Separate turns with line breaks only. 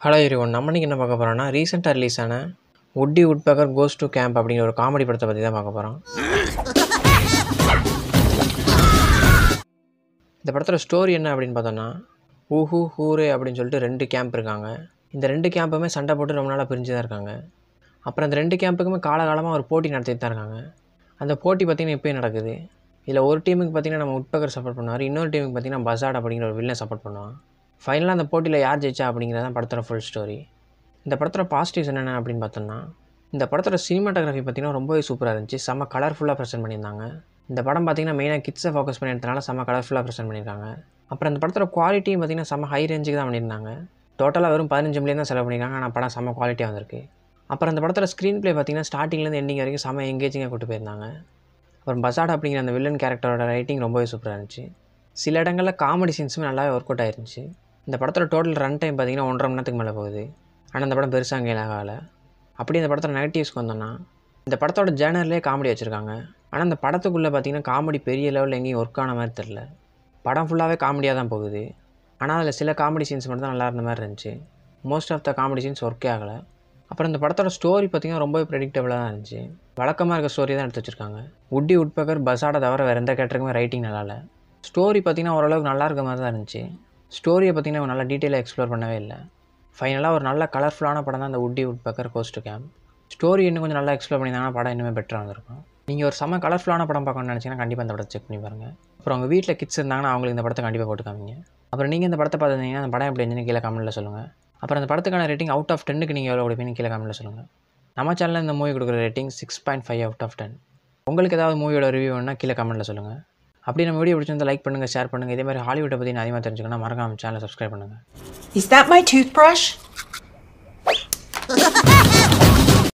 Hello everyone. நம்ம இன்னைக்கு என்ன பார்க்க போகிறோம்னா, ரீசெண்டாக ரிலீஸ் ஆன வுட்டி வுட்பெக்கர் கோஸ் டூ கேம்ப் அப்படிங்கிற ஒரு காமெடி படத்தை பற்றி தான் பார்க்க போகிறோம். இந்த படத்தோட ஸ்டோரி என்ன அப்படின்னு பார்த்தோன்னா, ஊஹூ ஹூரே அப்படின்னு சொல்லிட்டு 2 கேம்ப் இருக்காங்க. இந்த 2 கேம்புமே சண்டை போட்டு ரொம்ப நாளாக பிரிஞ்சு தான் இருக்காங்க. அப்புறம் அந்த 2 கேம்புக்குமே காலகாலமாக ஒரு போட்டி நடத்திட்டு தான் இருக்காங்க. அந்த போட்டி பார்த்திங்கன்னா இப்போயும் நடக்குது. இதில் ஒரு டீமுக்கு பார்த்திங்கன்னா நம்ம வுட்பெக்கர் சப்போர்ட் பண்ணுவார், இன்னொரு டீமுக்கு பார்த்திங்கன்னா பசாட் அப்படிங்கிற ஒரு வில்லன் சப்போர்ட் பண்ணுவான். ஃபைனலாக அந்த போட்டியில் யார் ஜெயிச்சா அப்படிங்கிறது தான் படத்தோட ஃபுல் ஸ்டோரி. இந்த படத்தோட பாசிட்டிவ்ஸ் என்னென்ன அப்படின்னு பார்த்தோம்னா, இந்த படத்தோட சினிமாட்டோகிராஃபி பார்த்திங்கன்னா ரொம்பவே சூப்பராக இருந்துச்சு. செம்ம கலர்ஃபுல்லாக ப்ரெசென்ட் பண்ணியிருந்தாங்க. இந்த படம் பார்த்திங்கன்னா மெயினாக கிட்ஸை ஃபோக்கஸ் பண்ணி எடுத்தனால செம்ம கலர்ஃபுல்லாக ப்ரெசென்ட் பண்ணியிருக்காங்க. அப்புறம் இந்த படத்தோட குவாலிட்டியும் பார்த்திங்கன்னா செம்ம ஹை ரேஞ்சுக்கு தான் பண்ணியிருந்தாங்க. டோட்டலாக வெறும் 15 மில்லியன் தான் செலவு பண்ணியிருக்காங்க, ஆனால் படம் செம்ம குவாலிட்டியாக வந்திருக்கு. அப்புறம் இந்த படத்தோட ஸ்க்ரீன் ப்ளே பார்த்திங்கன்னா ஸ்டார்டிங்லேருந்து எண்டிங் வரைக்கும் செம்ம எங்கேஜிங்காக கூட்டு போயிருந்தாங்க. அப்புறம் பசாட் அப்படிங்கிற அந்த வில்லன் கேரக்டரோட ரைட்டிங் ரொம்பவே சூப்பராக இருந்துச்சு. சில இடங்களில் காமெடி சீன்ஸுமே நல்லாவே ஒர்க் அவுட் ஆயிருந்துச்சு. இந்த படத்தோட டோட்டல் ரன் டைம் பார்த்திங்கன்னா 1.5 மணி நேரத்துக்கு மேலே போகுது. ஆனால் இந்த படம் பெருசாக அங்கே ஆகலை. அப்படி இந்த படத்தோட நெகட்டிவ்ஸ்க்கு வந்தோன்னா, இந்த படத்தோட ஜேனர்லேயே காமெடி வச்சுருக்காங்க. ஆனால் இந்த படத்துக்குள்ளே பார்த்திங்கன்னா காமெடி பெரிய லெவலில் எங்கேயும் ஒர்க் ஆன மாதிரி தெரில. படம் ஃபுல்லாகவே காமெடியாக தான் போகுது. ஆனால் அதில் சில காமெடி சீன்ஸ் மட்டும் தான் நல்லா இருந்த மாதிரி இருந்துச்சு. Most of the comedy scenes ஒர்க்கே ஆகலை. அப்புறம் இந்த படத்தோட ஸ்டோரி பார்த்திங்கன்னா ரொம்பவே ப்ரெடிக்டபுளாக தான் இருந்துச்சு. வழக்கமாக இருக்க ஸ்டோரி தான் எடுத்து வச்சுருக்காங்க. வுட்டி வுட்பெக்கர் பசாடை தவிர வேறு எந்த கேரக்டருக்குமே ரைட்டிங் நல்லா இல்லை. ஸ்டோரி பார்த்திங்கன்னா ஓரளவுக்கு நல்லா இருக்க மாதிரி தான் இருந்துச்சு. ஸ்டோரியை பார்த்திங்கன்னா நல்லா டீட்டெயிலாக எக்ஸ்ப்ளோர் பண்ணவே இல்லை. ஃபைனலாக ஒரு நல்ல கலர்ஃபுல்லான படம் தான் இந்த வுட்டி வுட்பெக்கர் கோஸ் டூ கேம்ப். ஸ்டோரி இன்னும் கொஞ்சம் நல்லா எக்ஸ்ப்ளோர் பண்ணியிருந்தாங்கன்னா படம் இன்னுமே பெட்டராக வந்திருக்கும். நீங்கள் ஒரு செம்ம கலர்ஃபுல்லான படம் பார்க்கணும்னு நினச்சிங்கன்னா கண்டிப்பாக இந்த படத்தை செக் பண்ணி பாருங்கள். அப்புறம் உங்கள் வீட்டில் கிட்ஸ் இருந்தாங்கன்னா அவங்களுக்கு இந்த படத்தை கண்டிப்பாக போட்டு காமிங்க. அப்புறம் நீங்கள் இந்த படத்தை பார்த்துருந்தீங்கன்னா அந்த படம் எப்படி இருந்துச்சுன்னு கீழே கமெண்ட்டில் சொல்லுங்கள். அப்புறம் அந்த படத்துக்கான ரேட்டிங் அவுட் ஆஃப் 10க்கு நீங்கள் எவ்வளோ கொடுப்பீங்கன்னு கீழே கமெண்ட்டில் சொல்லுங்கள். நம்ம சேனலில் இந்த மூவி கொடுக்குற ரேட்டிங் 6.5 அவுட் ஆஃப் 10. உங்களுக்கு ஏதாவது மூவியோட ரிவ்யூ வேணும்னா கீழே கமெண்ட்டில் சொல்லுங்கள். அப்படி நம்ம வீடியோ பிடிச்சிருந்தா லைக் பண்ணுங்கள், ஷேர் பண்ணுங்கள். இதே மாதிரி ஹாலிவுட்டை பற்றி அதிகமாக தெரிஞ்சுக்கணும் மறக்காம சேனலை சப்ஸ்கிரைப் பண்ணுங்கள்.
Is that my toothbrush?